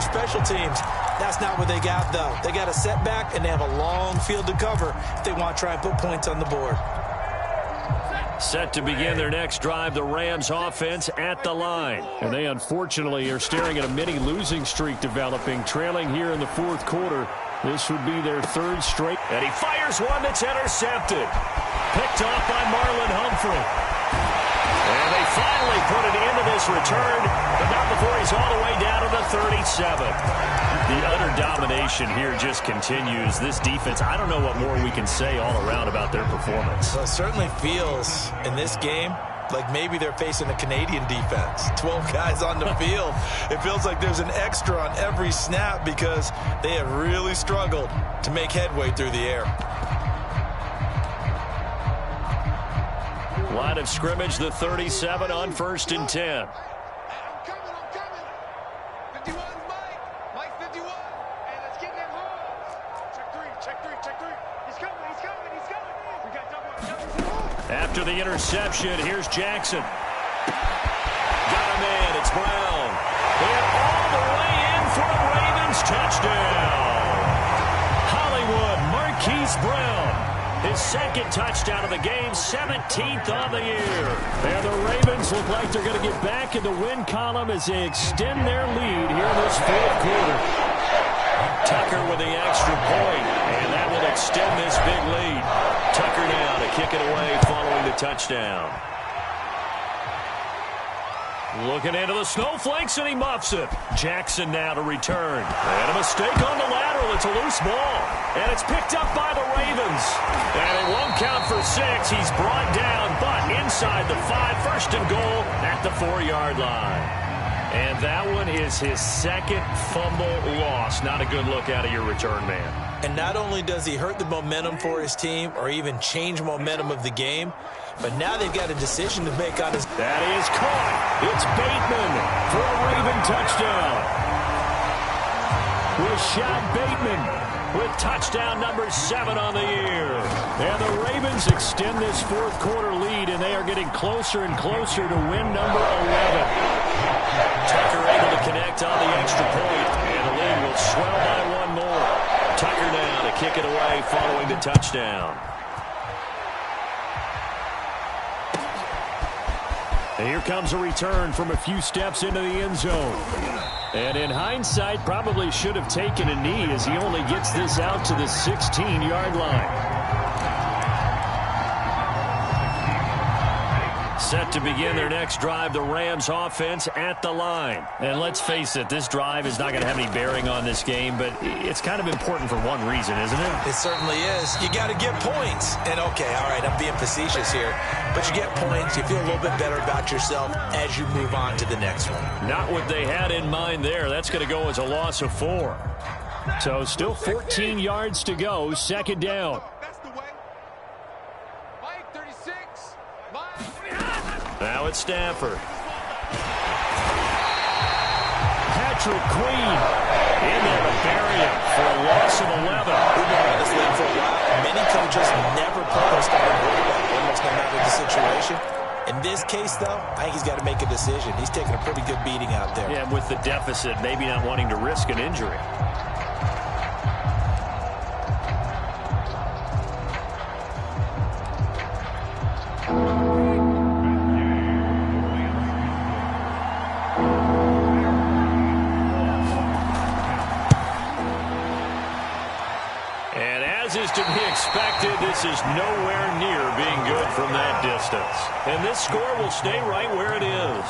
special teams. That's not what they got, though. They got a setback, and they have a long field to cover if they want to try and put points on the board. Set to begin their next drive, the Rams offense at the line. And they unfortunately are staring at a mini losing streak developing, trailing here in the fourth quarter. This would be their third straight. And he fires one that's intercepted. Picked off by Marlon Humphrey. And they finally put it into this return, but not before he's all the way down to the 37. The utter domination here just continues. This defense, I don't know what more we can say all around about their performance. Well, it certainly feels in this game like maybe they're facing a Canadian defense. 12 guys on the field. It feels like there's an extra on every snap because they have really struggled to make headway through the air. Line of scrimmage, the 37 on 1st and 10. I'm coming. 51, Mike 51. And let's get that home. Check three. He's coming. We got double. After the interception, here's Jackson. Got a man, it's Brown. And all the way in for a Ravens touchdown. Hollywood Marquise Brown. His second touchdown of the game, 17th on the year. And the Ravens look like they're going to get back in the win column as they extend their lead here in this fourth quarter. Tucker with the extra point, and that will extend this big lead. Tucker now to kick it away following the touchdown. Looking into the snowflakes, and he muffs it. Jackson now to return. And a mistake on the lateral. It's a loose ball. And it's picked up by the Ravens. And it won't count for 6. He's brought down, but inside the 5. 1st and goal at the 4-yard line. And that one is his second fumble loss. Not a good look out of your return man. And not only does he hurt the momentum for his team or even change momentum of the game, but now they've got a decision to make on his... That is caught. It's Bateman for a Raven touchdown. Rashad Bateman with touchdown number 7 on the year. And the Ravens extend this fourth quarter lead, and they are getting closer and closer to win number 11. Tucker able to connect on the extra point, and the lead will swell by 1 more. Tucker now to kick it away following the touchdown. And here comes a return from a few steps into the end zone. And in hindsight, probably should have taken a knee as he only gets this out to the 16-yard line. Set to begin their next drive, the Rams offense at the line. And let's face it, this drive is not going to have any bearing on this game, but it's kind of important for one reason, isn't it? It certainly is. You got to get points. And okay, all right, I'm being facetious here, but you get points, you feel a little bit better about yourself as you move on to the next one. Not what they had in mind there. That's going to go as a loss of 4. So still 14 yards to go, 2nd down. Now it's Stafford. Patrick Queen in there to bury him for a loss of 11. We've been in this league for a while. Many coaches never play a starting quarterback, almost no matter the situation. In this case, though, I think he's got to make a decision. He's taking a pretty good beating out there. Yeah, with the deficit, maybe not wanting to risk an injury. This is nowhere near being good from that distance. And this score will stay right where it is.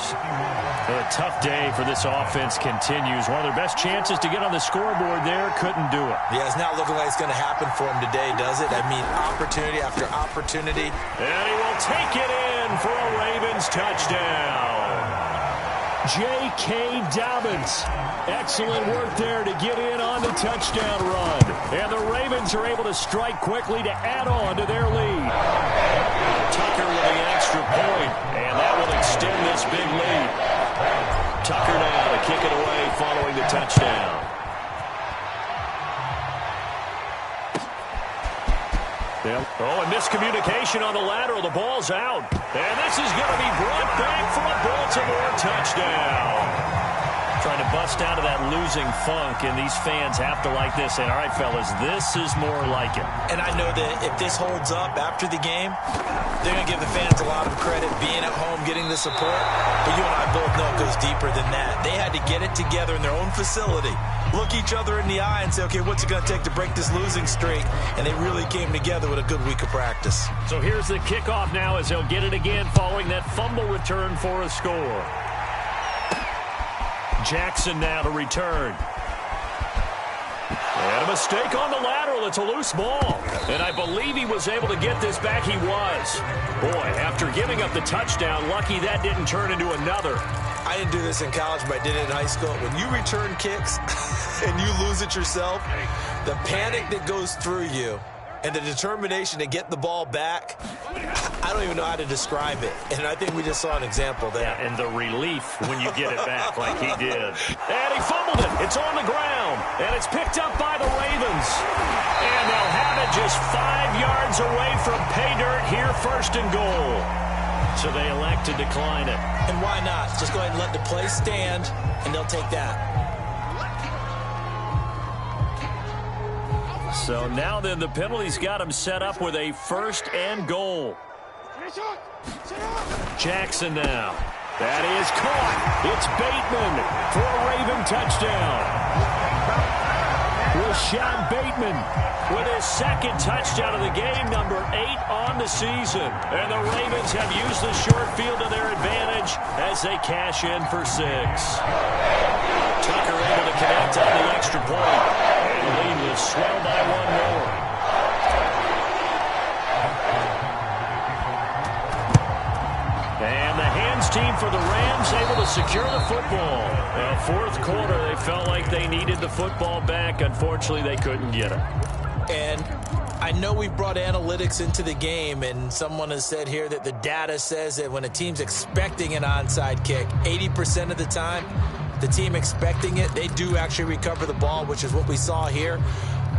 A tough day for this offense continues. One of their best chances to get on the scoreboard there, couldn't do it. Yeah, it's not looking like it's going to happen for him today, does it? I mean, opportunity after opportunity. And he will take it in for a Ravens touchdown. J.K. Dobbins. Excellent work there to get in on the touchdown run. And the Ravens are able to strike quickly to add on to their lead. Tucker with the extra point, and that will extend this big lead. Tucker now to kick it away following the touchdown. Oh, a miscommunication on the lateral. The ball's out. And this is going to be brought back for a Baltimore touchdown. Trying to bust out of that losing funk, and these fans have to like this. And all right, fellas, this is more like it. And I know that if this holds up after the game, they're going to give the fans a lot of credit being at home, getting the support. But you and I both know it goes deeper than that. They had to get it together in their own facility, look each other in the eye and say, okay, what's it going to take to break this losing streak? And they really came together with a good week of practice. So here's the kickoff now as they'll get it again following that fumble return for a score. Jackson now to return. And a mistake on the lateral. It's a loose ball. And I believe he was able to get this back. He was. Boy, after giving up the touchdown, lucky that didn't turn into another. I didn't do this in college, but I did it in high school. When you return kicks and you lose it yourself, the panic that goes through you and the determination to get the ball back, I don't even know how to describe it. And I think we just saw an example there. Yeah, and the relief when you get it back like he did. And he fumbled it. It's on the ground. And it's picked up by the Ravens. And they'll have it just 5 yards away from pay dirt here, first and goal. So they elect to decline it. And why not? Just go ahead and let the play stand, and they'll take that. So now then the penalty's got him set up with a first and goal. Jackson now. That is caught. It's Bateman for a Raven touchdown. Rashad Bateman with his second touchdown of the game, number 8 on the season. And the Ravens have used the short field to their advantage as they cash in for 6. Tucker able to connect on the extra point. And the lead will swell by 1 more. And the hands team for the Rams able to secure the football. Fourth quarter, they felt like they needed the football back. Unfortunately, they couldn't get it. And I know we brought analytics into the game, and someone has said here that the data says that when a team's expecting an onside kick, 80% of the time, the team expecting it, they do actually recover the ball, which is what we saw here.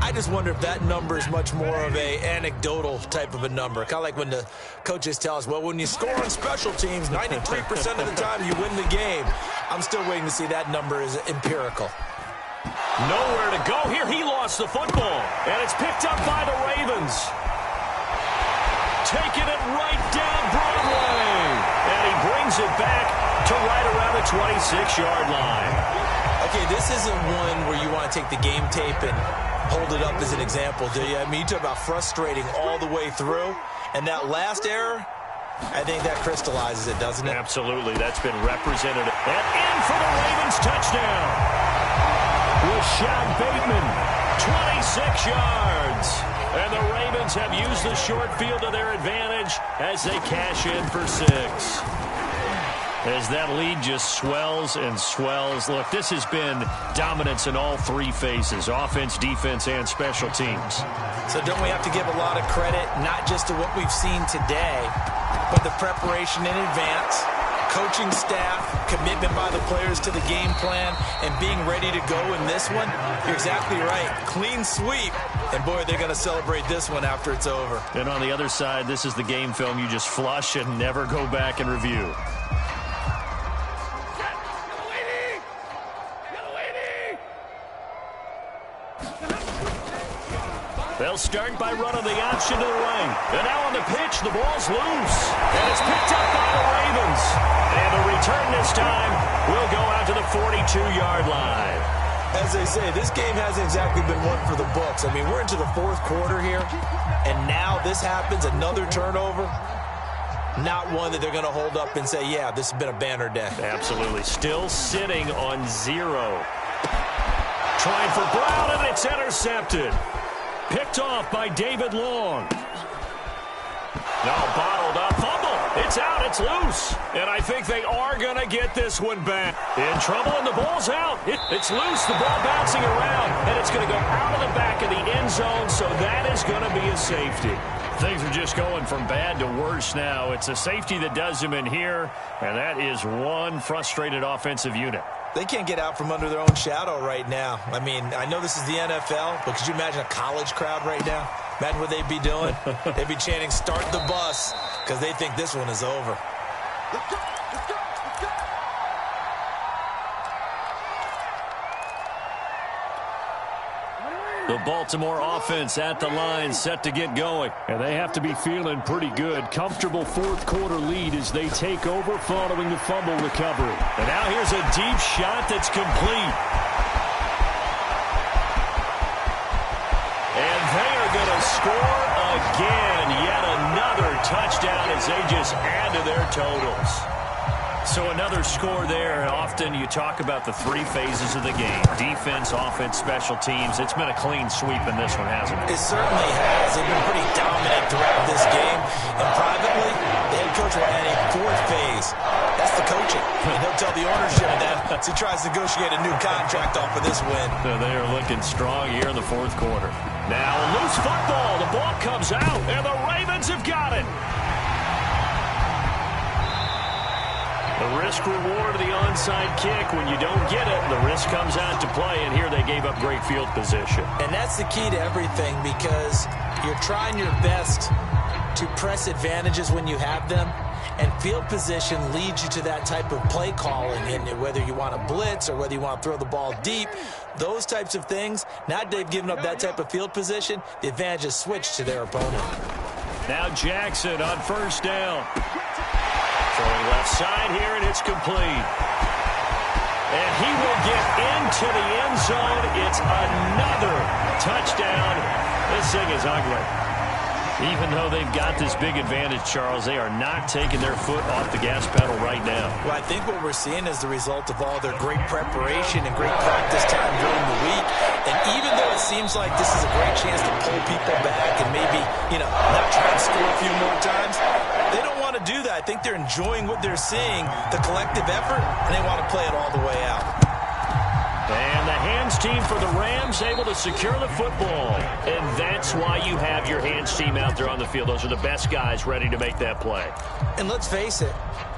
I just wonder if that number is much more of a anecdotal type of a number. Kind of like when the coaches tell us, well, when you score on special teams, 93% of the time you win the game. I'm still waiting to see that number is empirical. Nowhere to go here. He lost the football, and it's picked up by the Ravens. Taking it right down Broadway, and he brings it back to right around the 26-yard line. Okay, this isn't one where you want to take the game tape and hold it up as an example, do you? I mean, you talk about frustrating all the way through, and that last error, I think that crystallizes it, doesn't it? Absolutely. That's been represented. And in for the Ravens touchdown. Rashad Bateman, 26 yards. And the Ravens have used the short field to their advantage as they cash in for 6. As that lead just swells and swells. Look, this has been dominance in all 3 phases, offense, defense, and special teams. So don't we have to give a lot of credit, not just to what we've seen today, but the preparation in advance, coaching staff, commitment by the players to the game plan, and being ready to go in this one? You're exactly right. Clean sweep. And, boy, they're going to celebrate this one after it's over. And on the other side, this is the game film you just flush and never go back and review. They'll start by running the option to the right. And now on the pitch, the ball's loose. And it's picked up by the Ravens. And the return this time will go out to the 42-yard line. As they say, this game hasn't exactly been one for the books. I mean, we're into the 4th quarter here, and now this happens, another turnover. Not one that they're going to hold up and say, yeah, this has been a banner day. Absolutely. Still sitting on 0. Trying for Brown, and it's intercepted. Picked off by David Long. Now bottled up. Fumble. It's out. It's loose. And I think they are going to get this one back. In trouble, and the ball's out. It's loose. The ball bouncing around. And it's going to go out of the back of the end zone, so that is going to be a safety. Things are just going from bad to worse now. It's a safety that does him in here, and that is one frustrated offensive unit. They can't get out from under their own shadow right now. I mean, I know this is the NFL, but could you imagine a college crowd right now? Imagine what they'd be doing. They'd be chanting, start the bus, because they think this one is over. The Baltimore offense at the line, set to get going. And they have to be feeling pretty good. Comfortable fourth-quarter lead as they take over following the fumble recovery. And now here's a deep shot that's complete. And they are going to score again. Yet another touchdown as they just add to their totals. So another score there. Often you talk about the three phases of the game. Defense, offense, special teams. It's been a clean sweep in this one, hasn't it? It certainly has. They've been pretty dominant throughout this game. And privately, the head coach will add a fourth phase. That's the coaching. And he'll tell the ownership that as he tries to negotiate a new contract off of this win. So they are looking strong here in the fourth quarter. Now loose football. The ball comes out, and the Ravens have got it. The risk-reward of the onside kick. When you don't get it, the risk comes out to play, and here they gave up great field position. And that's the key to everything, because you're trying your best to press advantages when you have them, and field position leads you to that type of play calling. And whether you want to blitz or whether you want to throw the ball deep, those types of things, now that they've given up that type of field position, the advantage is switched to their opponent. Now Jackson on first down. Throwing left side here, and it's complete. And he will get into the end zone. It's another touchdown. This thing is ugly. Even though they've got this big advantage, Charles, they are not taking their foot off the gas pedal right now. Well, I think what we're seeing is the result of all their great preparation and great practice time during the week. And even though it seems like this is a great chance to pull people back and maybe, not try and score a few more times, they don't want to do that. I think they're enjoying what they're seeing, the collective effort, and they want to play it all the way out. And the hands team for the Rams able to secure the football. And that's why you have your hands team out there on the field. Those are the best guys ready to make that play. And let's face it,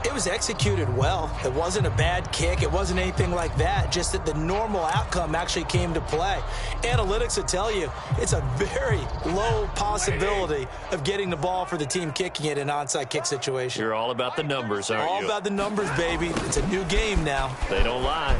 it was executed well. It wasn't a bad kick. It wasn't anything like that. Just that the normal outcome actually came to play. Analytics will tell you it's a very low possibility of getting the ball for the team kicking it in an onside kick situation. You're all about the numbers, aren't you? All about the numbers, baby. It's a new game now. They don't lie.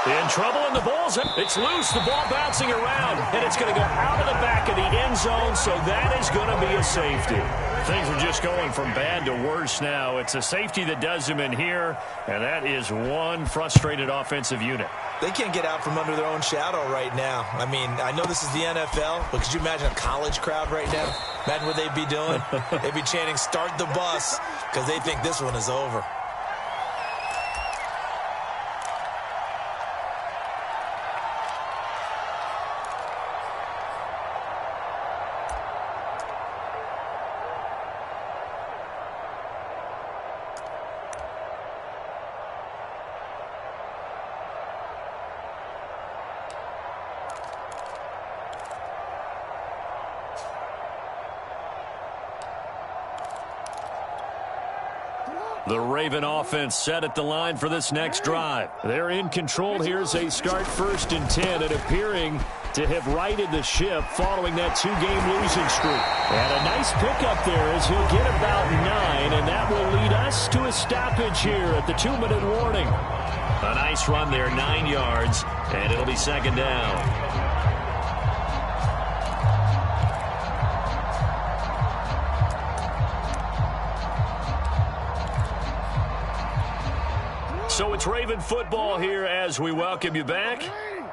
In trouble, and the ball's up. It's loose. The ball bouncing around, and it's going to go out of the back of the end zone, so that is going to be a safety. Things are just going from bad to worse now. It's a safety that does them in here, and that is one frustrated offensive unit. They can't get out from under their own shadow right now. I mean, I know this is the NFL, but could you imagine a college crowd right now? Imagine what they'd be doing. They'd be chanting, "Start the bus," because they think this one is over. The Raven offense set at the line for this next drive. They're in control here as they start 1st and 10 and appearing to have righted the ship following that 2-game losing streak. And a nice pickup there as he'll get about 9, and that will lead us to a stoppage here at the 2-minute warning. A nice run there, 9 yards, and it'll be 2nd down. So it's Raven football here as we welcome you back.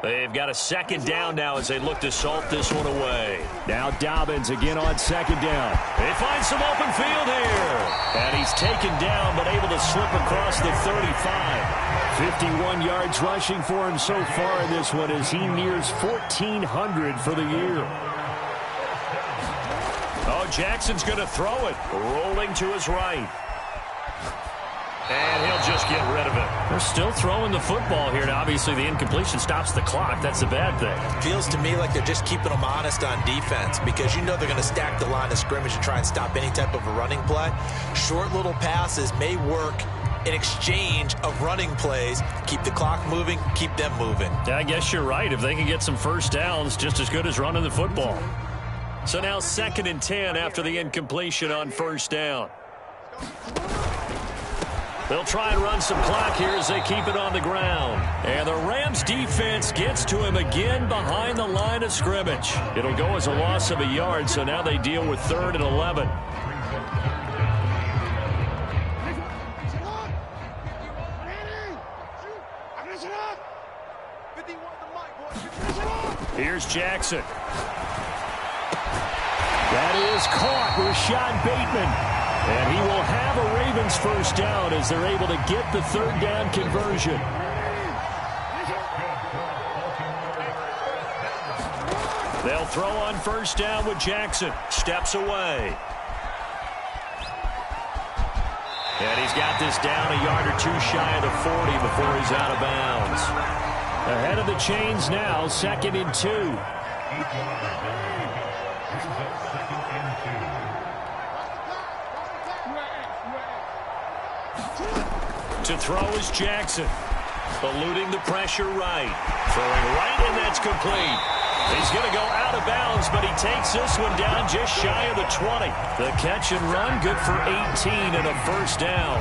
They've got a 2nd down now as they look to salt this one away. Now Dobbins again on 2nd down. They find some open field here. And he's taken down but able to slip across the 35. 51 yards rushing for him so far in this one as he nears 1,400 for the year. Oh, Jackson's going to throw it. Rolling to his right. And he'll just get rid of it. They're still throwing the football here. Now, obviously, the incompletion stops the clock. That's a bad thing. Feels to me like they're just keeping them honest on defense, because you know they're going to stack the line of scrimmage and try and stop any type of a running play. Short little passes may work in exchange of running plays. Keep the clock moving, keep them moving. Yeah, I guess you're right. If they can get some first downs, just as good as running the football. So now 2nd and 10 after the incompletion on first down. They'll try and run some clock here as they keep it on the ground. And the Rams defense gets to him again behind the line of scrimmage. It'll go as a loss of a yard, so now they deal with 3rd and 11. Here's Jackson. That is caught. Rashad Bateman. And he will have a Ravens first down as they're able to get the 3rd down conversion. They'll throw on first down with Jackson. Steps away. And he's got this down a yard or 2 shy of the 40 before he's out of bounds. Ahead of the chains now, 2nd and 2. To throw is Jackson. Eluding the pressure right. Throwing right, and that's complete. He's going to go out of bounds, but he takes this one down just shy of the 20. The catch and run, good for 18 and a first down.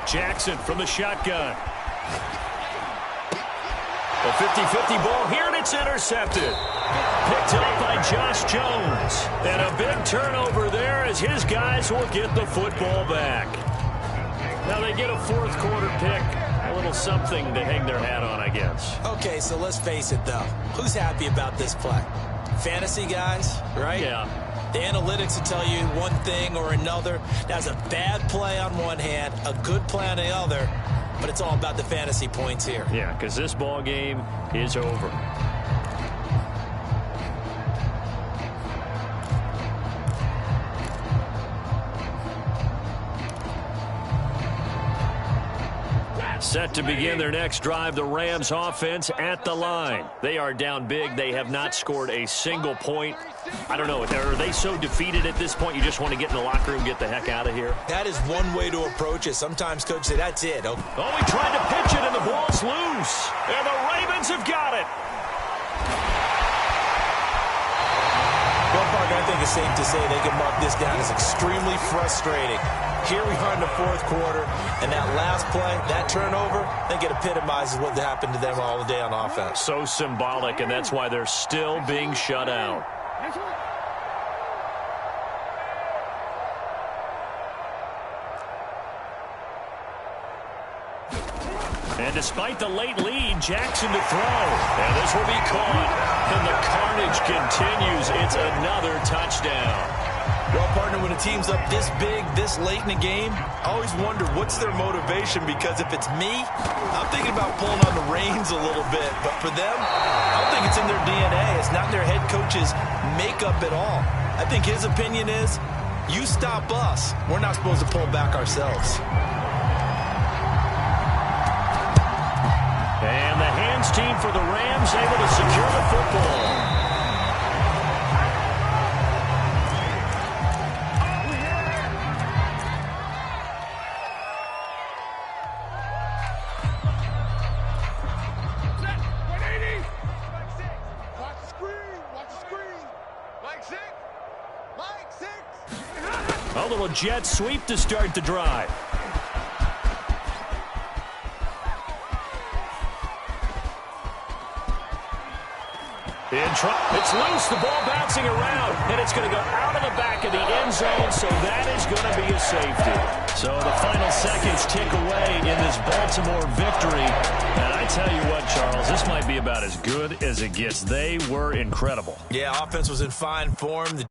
Jackson from the shotgun. A 50-50 ball here, and it's intercepted. Picked up by Josh Jones. And a big turnover there as his guys will get the football back. Now they get a 4th quarter pick. A little something to hang their hat on, I guess. Okay, so let's face it, though. Who's happy about this play? Fantasy guys, right? Yeah. The analytics will tell you one thing or another. That's a bad play on one hand, a good play on the other. But it's all about the fantasy points here. Yeah, because this ball game is over. Set to begin their next drive, the Rams offense at the line. They are down big. They have not scored a single point. I don't know. Are they so defeated at this point you just want to get in the locker room, get the heck out of here? That is one way to approach it. Sometimes coaches say, that's it. Oh, he tried to pitch it, and the ball's loose. And the Ravens have got it. Well, Parker, I think it's safe to say they can mark this down as extremely frustrating. Here we are in the 4th quarter, and that last play, that turnover, I think it epitomizes what happened to them all day on offense. So symbolic, and that's why they're still being shut out. And despite the late lead, Jackson to throw. And this will be caught. And the carnage continues. It's another touchdown. Well, partner, when a team's up this big, this late in the game, I always wonder what's their motivation, because if it's me, I'm thinking about pulling on the reins a little bit. But for them, I don't think it's in their DNA. It's not in their head coach's makeup at all. I think his opinion is, you stop us, we're not supposed to pull back ourselves. And the hands team for the Rams able to secure the football. A little jet sweep to start the drive. It's loose, the ball bouncing around, and it's going to go out of the back of the end zone, so that is going to be a safety. So the final seconds tick away in this Baltimore victory. And I tell you what, Charles, this might be about as good as it gets. They were incredible. Yeah, offense was in fine form. The